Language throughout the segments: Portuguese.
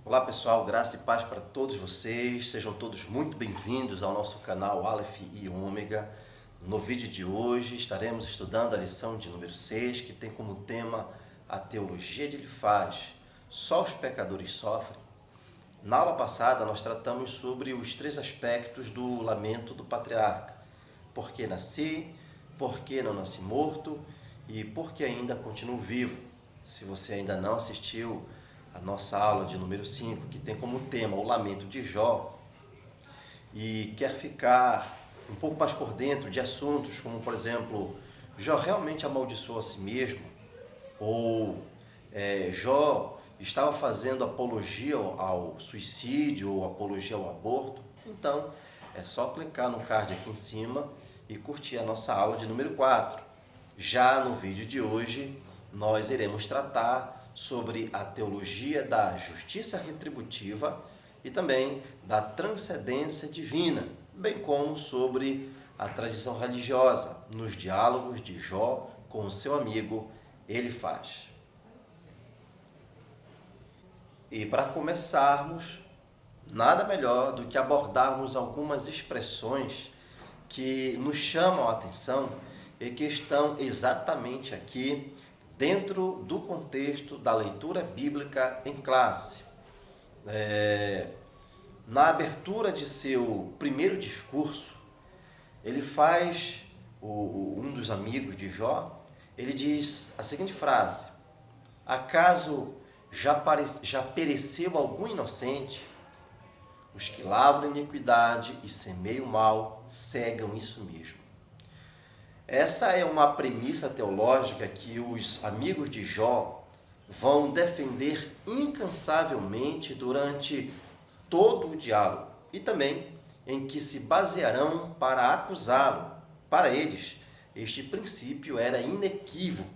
Olá pessoal, graça e paz para todos vocês, sejam todos muito bem-vindos ao nosso canal Aleph e Ômega. No vídeo de hoje estaremos estudando a lição de número 6, que tem como tema a teologia de Elifaz, só os pecadores sofrem. Na aula passada nós tratamos sobre os três aspectos do lamento do patriarca: por que nasci, por que não nasci morto e por que ainda continuo vivo. Se você ainda não assistiu a nossa aula de número 5, que tem como tema o lamento de Jó, e quer ficar um pouco mais por dentro de assuntos como, por exemplo, Jó realmente amaldiçoou a si mesmo? Ou Jó estava fazendo apologia ao suicídio ou apologia ao aborto? Então, é só clicar no card aqui em cima e curtir a nossa aula de número 4. Já no vídeo de hoje, nós iremos tratar sobre a teologia da justiça retributiva e também da transcendência divina, bem como sobre a tradição religiosa nos diálogos de Jó com o seu amigo Elifaz. E para começarmos, nada melhor do que abordarmos algumas expressões que nos chamam a atenção e que estão exatamente aqui dentro do contexto da leitura bíblica em classe. Na abertura de seu primeiro discurso, ele faz, um dos amigos de Jó, ele diz a seguinte frase: acaso já pereceu algum inocente? Os que lavram iniquidade e semeiam mal, cegam isso mesmo. Essa é uma premissa teológica que os amigos de Jó vão defender incansavelmente durante todo o diálogo e também em que se basearão para acusá-lo. Para eles, este princípio era inequívoco.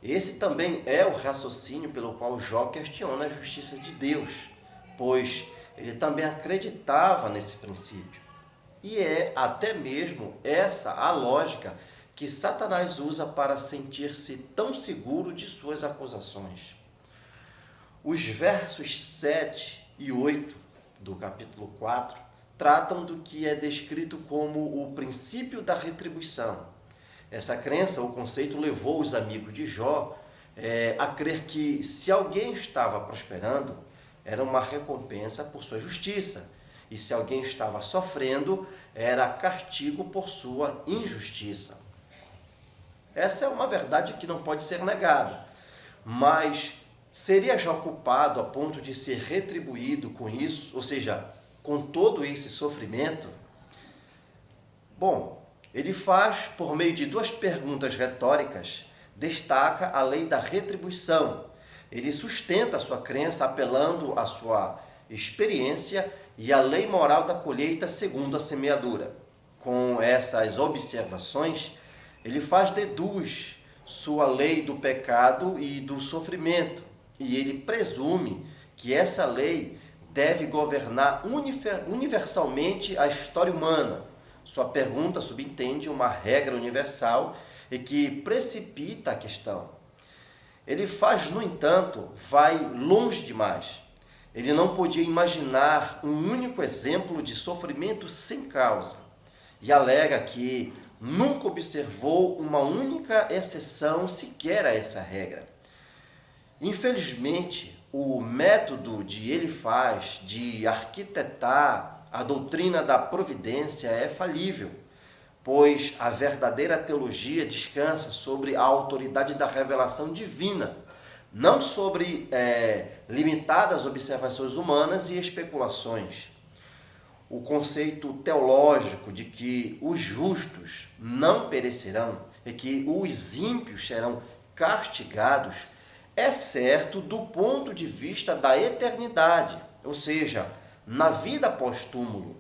Esse também é o raciocínio pelo qual Jó questiona a justiça de Deus, pois ele também acreditava nesse princípio. E é até mesmo essa a lógica que Satanás usa para sentir-se tão seguro de suas acusações. Os versos 7 e 8 do capítulo 4 tratam do que é descrito como o princípio da retribuição. Essa crença, o conceito, levou os amigos de Jó a crer que se alguém estava prosperando, era uma recompensa por sua justiça. E se alguém estava sofrendo, era castigo por sua injustiça. Essa é uma verdade que não pode ser negada. Mas seria Jó culpado a ponto de ser retribuído com isso, ou seja, com todo esse sofrimento? Bom, ele faz, por meio de duas perguntas retóricas, destaca a lei da retribuição. Ele sustenta a sua crença apelando à sua experiência e a lei moral da colheita segundo a semeadura. Com essas observações, ele deduz sua lei do pecado e do sofrimento, e ele presume que essa lei deve governar universalmente a história humana. Sua pergunta subentende uma regra universal e que precipita a questão. Elifaz, no entanto, vai longe demais. Ele não podia imaginar um único exemplo de sofrimento sem causa e alega que nunca observou uma única exceção sequer a essa regra. Infelizmente, o método de Elifaz de arquitetar a doutrina da providência é falível, pois a verdadeira teologia descansa sobre a autoridade da revelação divina, não sobre limitadas observações humanas e especulações. O conceito teológico de que os justos não perecerão e que os ímpios serão castigados é certo do ponto de vista da eternidade, ou seja, na vida pós-túmulo.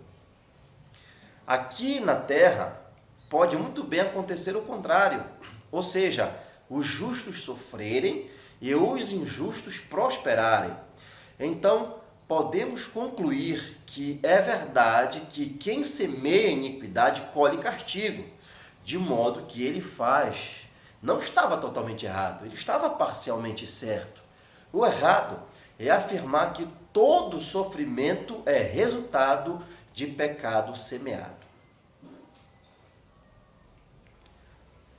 Aqui na terra pode muito bem acontecer o contrário, ou seja, os justos sofrerem e os injustos prosperarem. Então, podemos concluir que é verdade que quem semeia iniquidade colhe castigo, de modo que Elifaz não estava totalmente errado, ele estava parcialmente certo. O errado é afirmar que todo sofrimento é resultado de pecado semeado.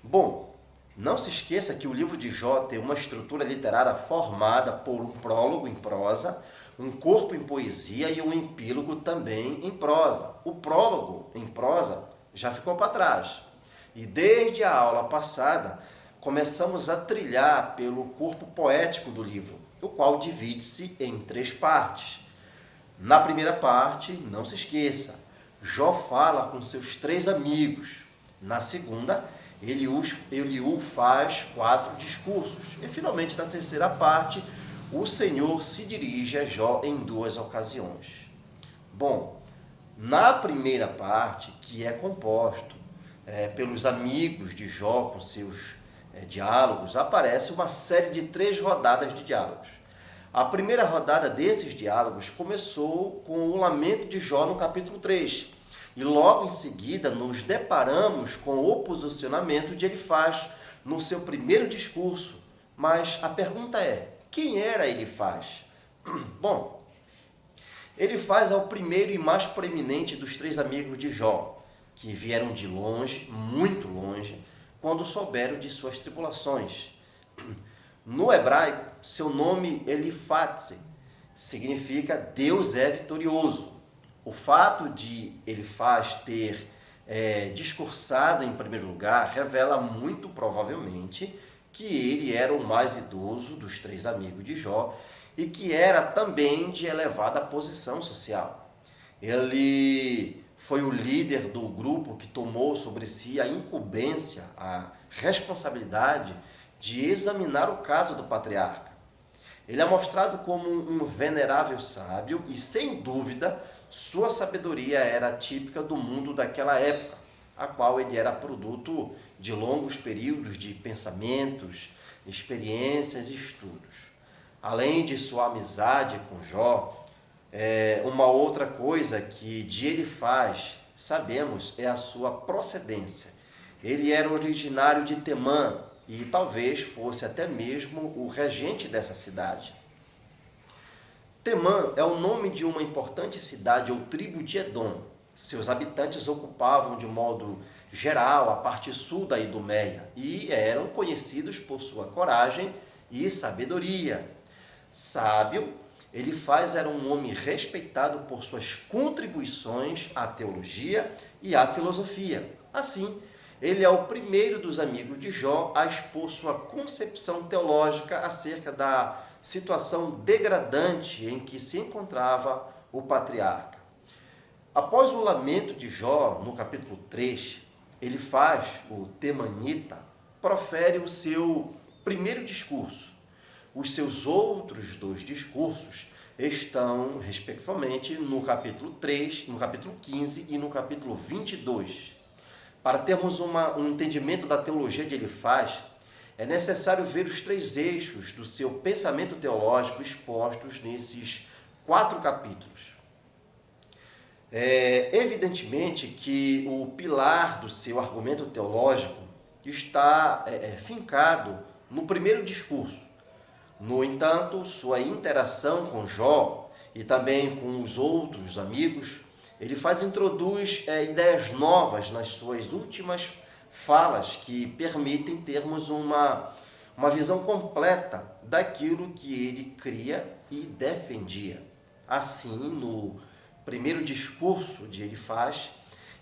Bom, não se esqueça que o livro de Jó tem uma estrutura literária formada por um prólogo em prosa, um corpo em poesia e um epílogo também em prosa. O prólogo em prosa já ficou para trás. E desde a aula passada, começamos a trilhar pelo corpo poético do livro, o qual divide-se em 3 partes. Na primeira parte, não se esqueça, Jó fala com seus 3 amigos. Na segunda, Eliú faz 4 discursos. E finalmente, na terceira parte, o Senhor se dirige a Jó em 2 ocasiões. Bom, na primeira parte, que é composto pelos amigos de Jó com seus diálogos, aparece uma série de 3 rodadas de diálogos. A primeira rodada desses diálogos começou com o lamento de Jó no capítulo 3. E logo em seguida nos deparamos com o posicionamento de Elifaz no seu primeiro discurso. Mas a pergunta é, quem era Elifaz? Bom, Elifaz é o primeiro e mais proeminente dos 3 amigos de Jó, que vieram de longe, muito longe, quando souberam de suas tribulações. No hebraico, seu nome Elifatse significa Deus é vitorioso. O fato de Elifaz ter discursado em primeiro lugar revela muito provavelmente que ele era o mais idoso dos 3 amigos de Jó e que era também de elevada posição social. Ele foi o líder do grupo que tomou sobre si a incumbência, a responsabilidade de examinar o caso do patriarca. Ele é mostrado como um venerável sábio e, sem dúvida, sua sabedoria era típica do mundo daquela época, a qual ele era produto de longos períodos de pensamentos, experiências e estudos. Além de sua amizade com Jó, uma outra coisa que de Elifaz sabemos é a sua procedência. Ele era originário de Temã e talvez fosse até mesmo o regente dessa cidade. Temã é o nome de uma importante cidade ou tribo de Edom. Seus habitantes ocupavam de modo geral a parte sul da Idumeia e eram conhecidos por sua coragem e sabedoria. Sábio, Elifaz era um homem respeitado por suas contribuições à teologia e à filosofia. Assim, ele é o primeiro dos amigos de Jó a expor sua concepção teológica acerca da situação degradante em que se encontrava o patriarca. Após o lamento de Jó, no capítulo 3, Elifaz, o temanita, profere o seu primeiro discurso. Os seus outros 2 discursos estão, respectivamente, no capítulo 3, no capítulo 15 e no capítulo 22. Para termos um entendimento da teologia de Elifaz, é necessário ver os 3 eixos do seu pensamento teológico expostos nesses 4 capítulos. Evidentemente que o pilar do seu argumento teológico está fincado no primeiro discurso. No entanto, sua interação com Jó e também com os outros amigos, Elifaz introduz ideias novas nas suas últimas falas que permitem termos uma visão completa daquilo que ele cria e defendia. Assim, no primeiro discurso de Elifaz,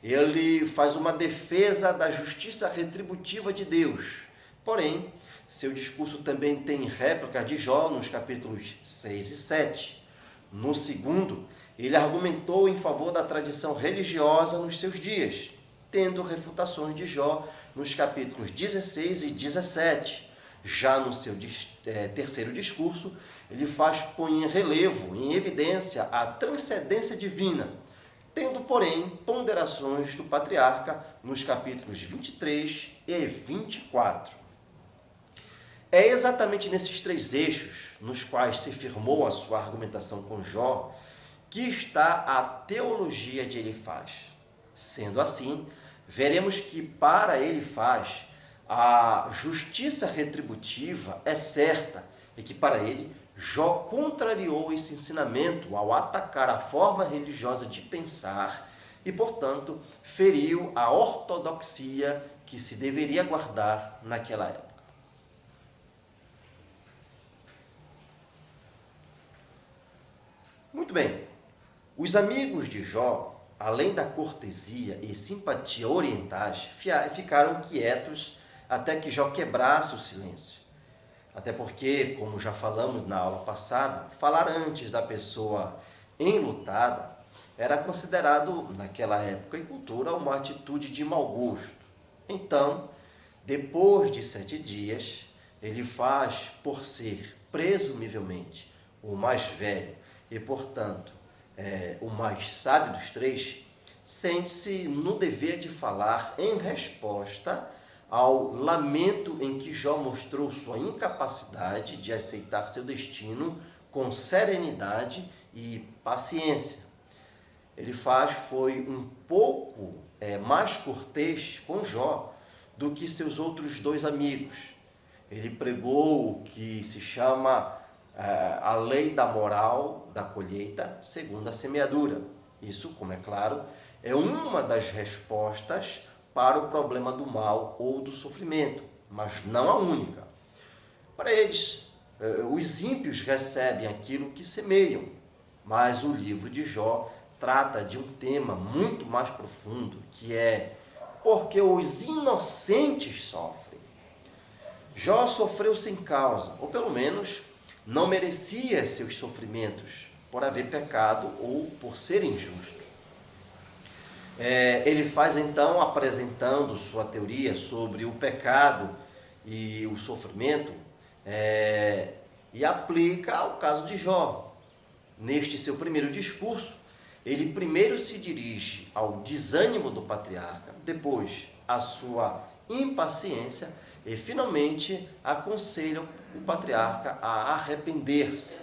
ele faz uma defesa da justiça retributiva de Deus. Porém, seu discurso também tem réplica de Jó nos capítulos 6 e 7. No segundo, ele argumentou em favor da tradição religiosa nos seus dias, tendo refutações de Jó nos capítulos 16 e 17. Já no seu terceiro discurso, ele põe em relevo, em evidência, a transcendência divina, tendo, porém, ponderações do patriarca nos capítulos 23 e 24. É exatamente nesses 3 eixos, nos quais se firmou a sua argumentação com Jó, que está a teologia de Elifaz. Sendo assim, veremos que para Elifaz a justiça retributiva é certa e que para ele Jó contrariou esse ensinamento ao atacar a forma religiosa de pensar e, portanto, feriu a ortodoxia que se deveria guardar naquela época. Muito bem, os amigos de Jó, além da cortesia e simpatia orientais, ficaram quietos até que Jó quebrasse o silêncio. Até porque, como já falamos na aula passada, falar antes da pessoa enlutada era considerado, naquela época e cultura, uma atitude de mau gosto. Então, depois de 7 dias, ele faz, por ser presumivelmente o mais velho e, portanto, o mais sábio dos 3, sente-se no dever de falar em resposta ao lamento em que Jó mostrou sua incapacidade de aceitar seu destino com serenidade e paciência. Ele foi um pouco mais cortês com Jó do que seus outros 2 amigos. Ele pregou o que se chama a lei da moral da colheita segundo a semeadura. Isso, como é claro, é uma das respostas para o problema do mal ou do sofrimento, mas não a única. Para eles, os ímpios recebem aquilo que semeiam, mas o livro de Jó trata de um tema muito mais profundo, que é porque os inocentes sofrem. Jó sofreu sem causa, ou pelo menos não merecia seus sofrimentos por haver pecado ou por ser injusto. Ele faz então, apresentando sua teoria sobre o pecado e o sofrimento, e aplica ao caso de Jó. Neste seu primeiro discurso, ele primeiro se dirige ao desânimo do patriarca, depois à sua impaciência e finalmente aconselha o patriarca a arrepender-se.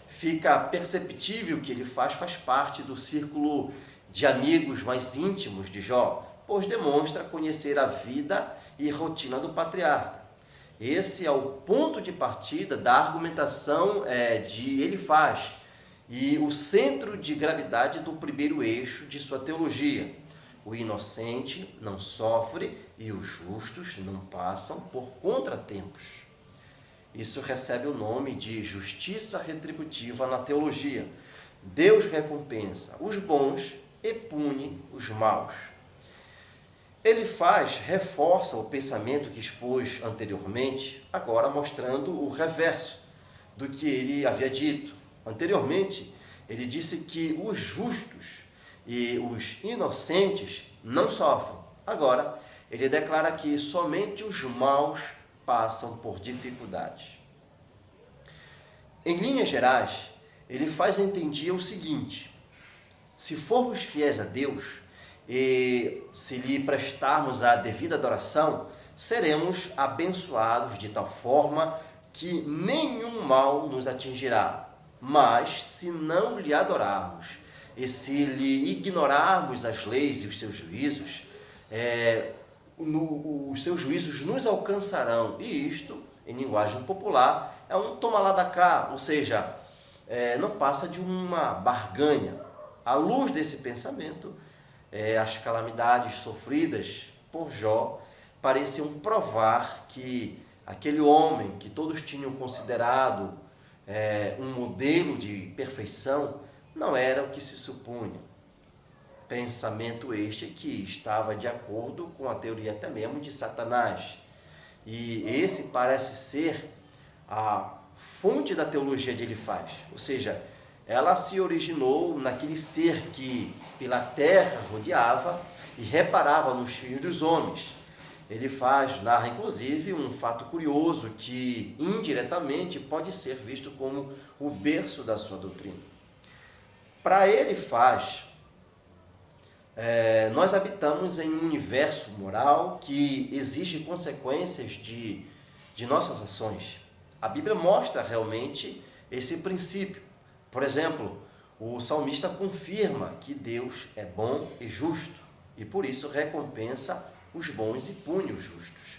Fica perceptível que ele faz parte do círculo de amigos mais íntimos de Jó, pois demonstra conhecer a vida e rotina do patriarca. Esse é o ponto de partida da argumentação de Elifaz e o centro de gravidade do primeiro eixo de sua teologia. O inocente não sofre e os justos não passam por contratempos. Isso recebe o nome de justiça retributiva na teologia. Deus recompensa os bons e pune os maus. Elifaz reforça o pensamento que expôs anteriormente, agora mostrando o reverso do que ele havia dito. Anteriormente, ele disse que os justos e os inocentes não sofrem. Agora, ele declara que somente os maus passam por dificuldades. Em linhas gerais, Elifaz entendia o seguinte: se formos fiéis a Deus e se lhe prestarmos a devida adoração, seremos abençoados de tal forma que nenhum mal nos atingirá. Mas se não lhe adorarmos e se lhe ignorarmos as leis e os seus juízos, os seus juízos nos alcançarão. E isto, em linguagem popular, é um toma lá da cá, ou seja, não passa de uma barganha. À luz desse pensamento, as calamidades sofridas por Jó pareciam provar que aquele homem que todos tinham considerado um modelo de perfeição não era o que se supunha. Pensamento este que estava de acordo com a teoria até mesmo de Satanás. E esse parece ser a fonte da teologia de Elifaz, ou seja, ela se originou naquele ser que pela terra rodeava e reparava nos filhos dos homens. Elifaz narra, inclusive, um fato curioso que, indiretamente, pode ser visto como o berço da sua doutrina. Para Elifaz, nós habitamos em um universo moral que exige consequências de nossas ações. A Bíblia mostra realmente esse princípio. Por exemplo, o salmista confirma que Deus é bom e justo, e por isso recompensa os bons e pune os justos.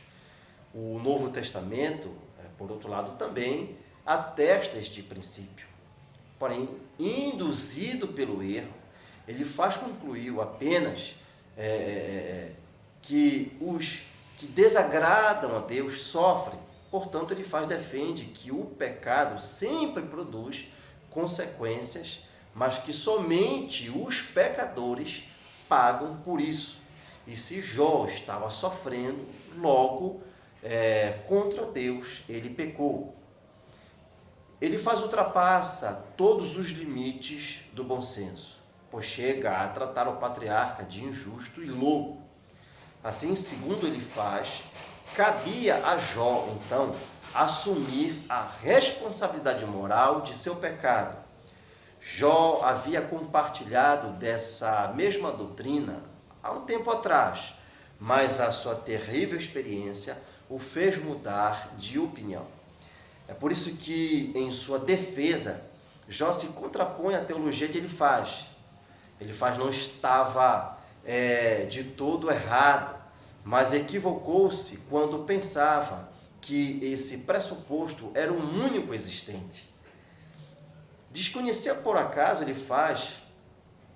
O Novo Testamento, por outro lado, também atesta este princípio. Porém, induzido pelo erro, ele faz concluir apenas que os que desagradam a Deus sofrem. Portanto, ele defende que o pecado sempre produz consequências, mas que somente os pecadores pagam por isso. E se Jó estava sofrendo, logo, contra Deus, ele pecou. Ele ultrapassa todos os limites do bom senso, pois chega a tratar o patriarca de injusto e louco. Assim, segundo ele cabia a Jó, então, assumir a responsabilidade moral de seu pecado. Jó havia compartilhado dessa mesma doutrina há um tempo atrás, mas a sua terrível experiência o fez mudar de opinião. É por isso que, em sua defesa, Jó se contrapõe à teologia que ele faz. Não estava de todo errado, mas equivocou-se quando pensava que esse pressuposto era o único existente. Desconhecer por acaso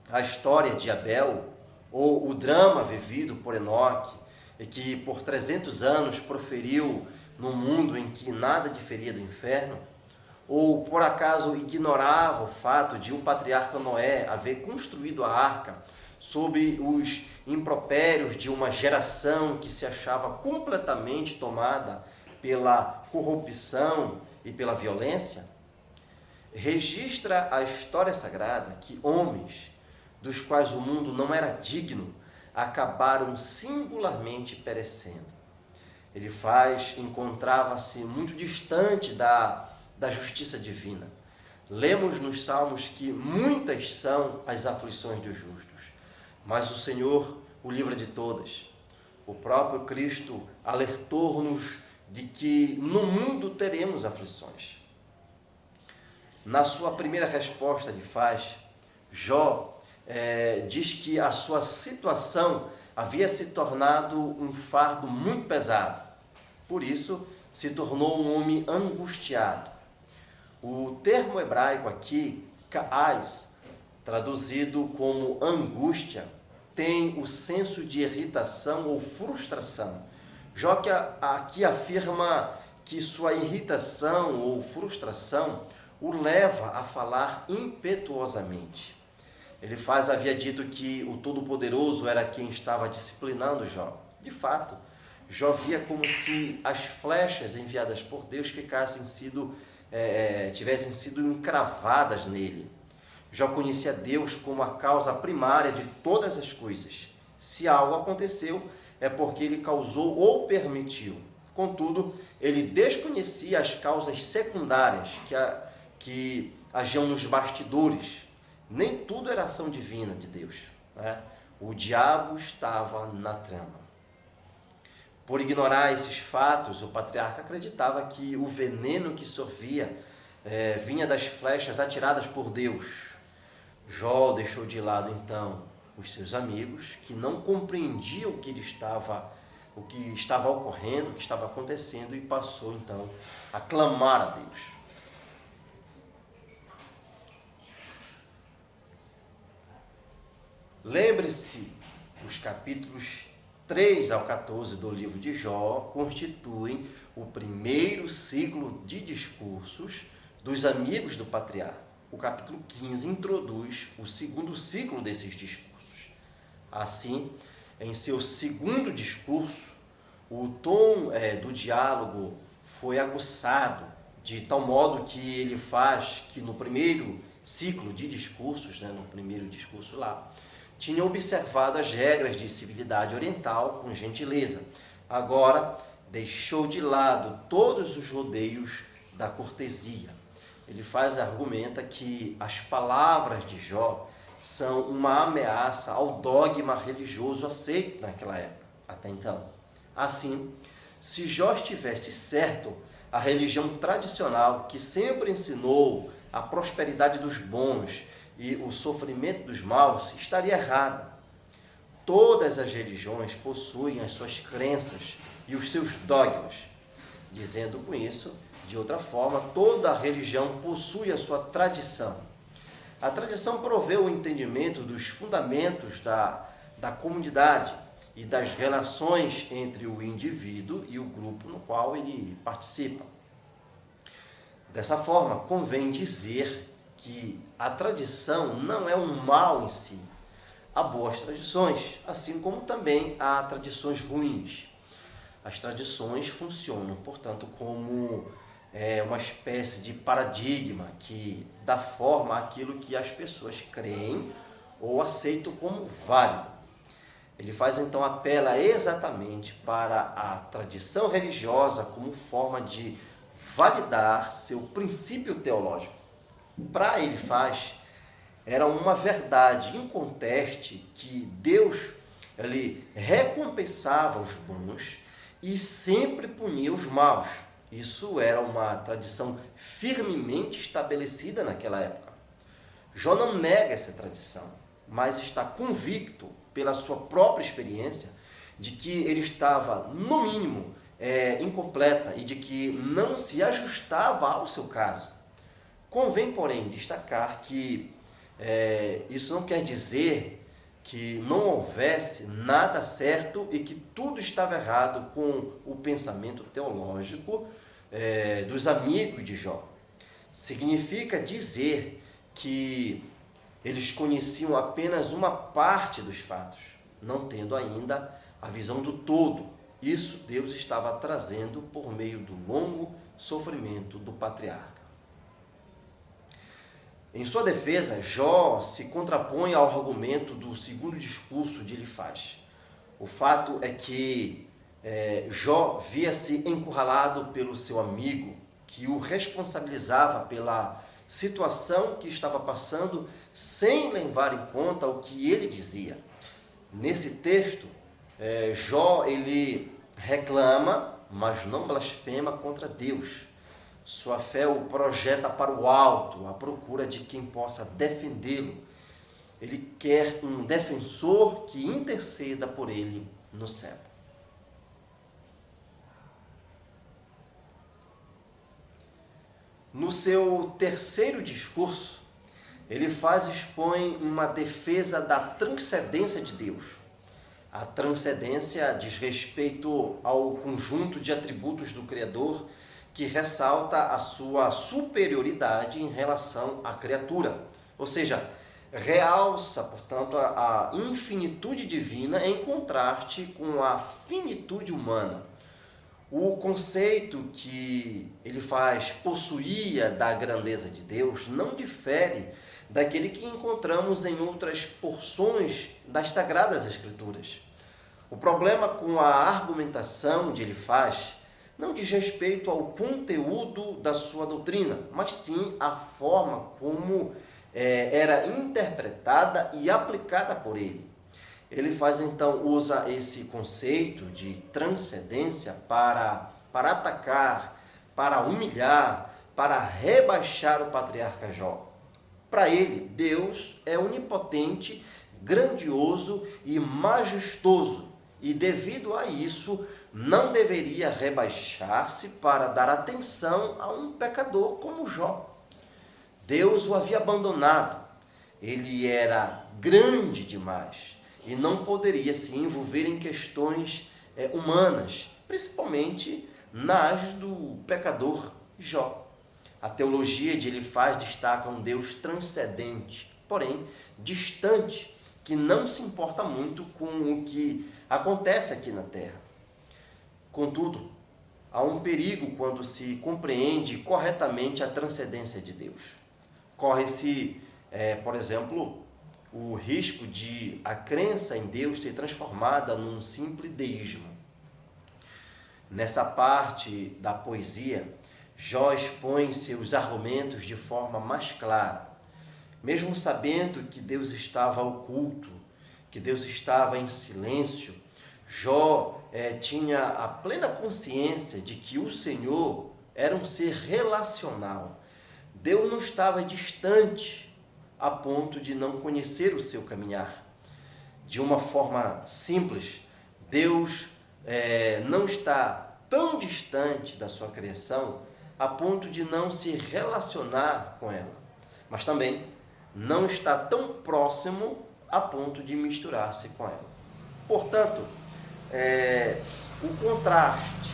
a história de Abel, ou o drama vivido por Enoque, e que por 300 anos proferiu num mundo em que nada diferia do inferno? Ou por acaso ignorava o fato de o patriarca Noé haver construído a arca sob os impropérios de uma geração que se achava completamente tomada pela corrupção e pela violência? Registra a história sagrada que homens, dos quais o mundo não era digno, acabaram singularmente perecendo. Ele encontrava-se muito distante da justiça divina. Lemos nos Salmos que muitas são as aflições dos justos, mas o Senhor o livra de todas. O próprio Cristo alertou-nos de que no mundo teremos aflições. Na sua primeira resposta Jó diz que a sua situação havia se tornado um fardo muito pesado. Por isso, se tornou um homem angustiado. O termo hebraico aqui, kaás, traduzido como angústia, tem o senso de irritação ou frustração. Jó que aqui afirma que sua irritação ou frustração o leva a falar impetuosamente. Ele havia dito que o Todo-Poderoso era quem estava disciplinando Jó. De fato, Jó via como se as flechas enviadas por Deus tivessem sido encravadas nele. Jó conhecia Deus como a causa primária de todas as coisas. Se algo aconteceu, é porque ele causou ou permitiu. Contudo, ele desconhecia as causas secundárias que agiam nos bastidores. Nem tudo era ação divina de Deus, né? O diabo estava na trama. Por ignorar esses fatos, o patriarca acreditava que o veneno que sorvia vinha das flechas atiradas por Deus. Jó deixou de lado, então, os seus amigos, que não compreendiam o que estava ocorrendo, o que estava acontecendo, e passou, então, a clamar a Deus. Lembre-se, os capítulos 3 ao 14 do livro de Jó constituem o primeiro ciclo de discursos dos amigos do patriarca. O capítulo 15 introduz o segundo ciclo desses discursos. Assim, em seu segundo discurso, o tom do diálogo foi aguçado, de tal modo que ele que no primeiro ciclo de discursos, no primeiro discurso lá, tinha observado as regras de civilidade oriental com gentileza. Agora, deixou de lado todos os rodeios da cortesia. Ele argumenta que as palavras de Jó são uma ameaça ao dogma religioso aceito naquela época, até então. Assim, se Jó estivesse certo, a religião tradicional, que sempre ensinou a prosperidade dos bons e o sofrimento dos maus, estaria errada. Todas as religiões possuem as suas crenças e os seus dogmas, dizendo com isso de outra forma, toda religião possui a sua tradição. A tradição provê o entendimento dos fundamentos da comunidade e das relações entre o indivíduo e o grupo no qual ele participa. Dessa forma, convém dizer que a tradição não é um mal em si. Há boas tradições, assim como também há tradições ruins. As tradições funcionam, portanto, como uma espécie de paradigma que dá forma àquilo que as pessoas creem ou aceitam como válido. Ele faz então apela exatamente para a tradição religiosa como forma de validar seu princípio teológico. Para ele faz, era uma verdade inconteste que Deus ele recompensava os bons e sempre punia os maus. Isso era uma tradição firmemente estabelecida naquela época. Jó não nega essa tradição, mas está convicto pela sua própria experiência de que ele estava, no mínimo, incompleta e de que não se ajustava ao seu caso. Convém, porém, destacar que isso não quer dizer que não houvesse nada certo e que tudo estava errado com o pensamento teológico dos amigos de Jó. Significa dizer que eles conheciam apenas uma parte dos fatos, não tendo ainda a visão do todo. Isso Deus estava trazendo por meio do longo sofrimento do patriarca. Em sua defesa, Jó se contrapõe ao argumento do segundo discurso de Elifaz. O fato é que Jó via-se encurralado pelo seu amigo, que o responsabilizava pela situação que estava passando, sem levar em conta o que ele dizia. Nesse texto, Jó ele reclama, mas não blasfema contra Deus. Sua fé o projeta para o alto, à procura de quem possa defendê-lo. Ele quer um defensor que interceda por ele no céu. No seu terceiro discurso, Elifaz expõe uma defesa da transcendência de Deus. A transcendência diz respeito ao conjunto de atributos do Criador que ressalta a sua superioridade em relação à criatura. Ou seja, realça, portanto, a infinitude divina em contraste com a finitude humana. O conceito que Elifaz possuía da grandeza de Deus não difere daquele que encontramos em outras porções das Sagradas Escrituras. O problema com a argumentação de Elifaz não diz respeito ao conteúdo da sua doutrina, mas sim à forma como era interpretada e aplicada por ele. Elifaz então usa esse conceito de transcendência para atacar, para humilhar, para rebaixar o patriarca Jó. Para ele, Deus é onipotente, grandioso e majestoso, e devido a isso, não deveria rebaixar-se para dar atenção a um pecador como Jó. Deus o havia abandonado. Ele era grande demais e não poderia se envolver em questões humanas, principalmente nas do pecador Jó. A teologia de Elifaz destaca um Deus transcendente, porém distante, que não se importa muito com o que acontece aqui na terra. Contudo, há um perigo quando se compreende corretamente a transcendência de Deus. Corre-se, por exemplo, o risco de a crença em Deus ser transformada num simples deísmo. Nessa parte da poesia, Jó expõe seus argumentos de forma mais clara. Mesmo sabendo que Deus estava oculto, que Deus estava em silêncio, Jó tinha a plena consciência de que o Senhor era um ser relacional. Deus não estava distante a ponto de não conhecer o seu caminhar. De uma forma simples, Deus não está tão distante da sua criação a ponto de não se relacionar com ela, mas também não está tão próximo a ponto de misturar-se com ela. Portanto, o contraste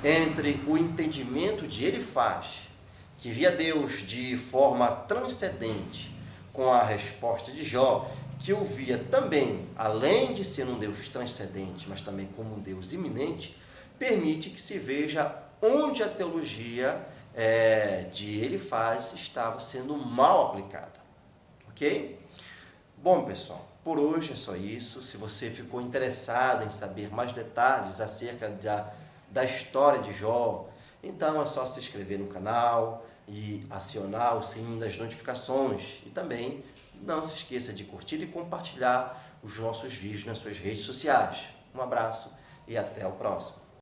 entre o entendimento de Elifaz, que via Deus de forma transcendente, com a resposta de Jó, que o via também, além de ser um Deus transcendente, mas também como um Deus iminente, permite que se veja onde a teologia de Elifaz estava sendo mal aplicada. Ok? Bom, pessoal, por hoje é só isso. Se você ficou interessado em saber mais detalhes acerca da história de Jó, então é só se inscrever no canal e acionar o sininho das notificações. E também não se esqueça de curtir e compartilhar os nossos vídeos nas suas redes sociais. Um abraço e até o próximo.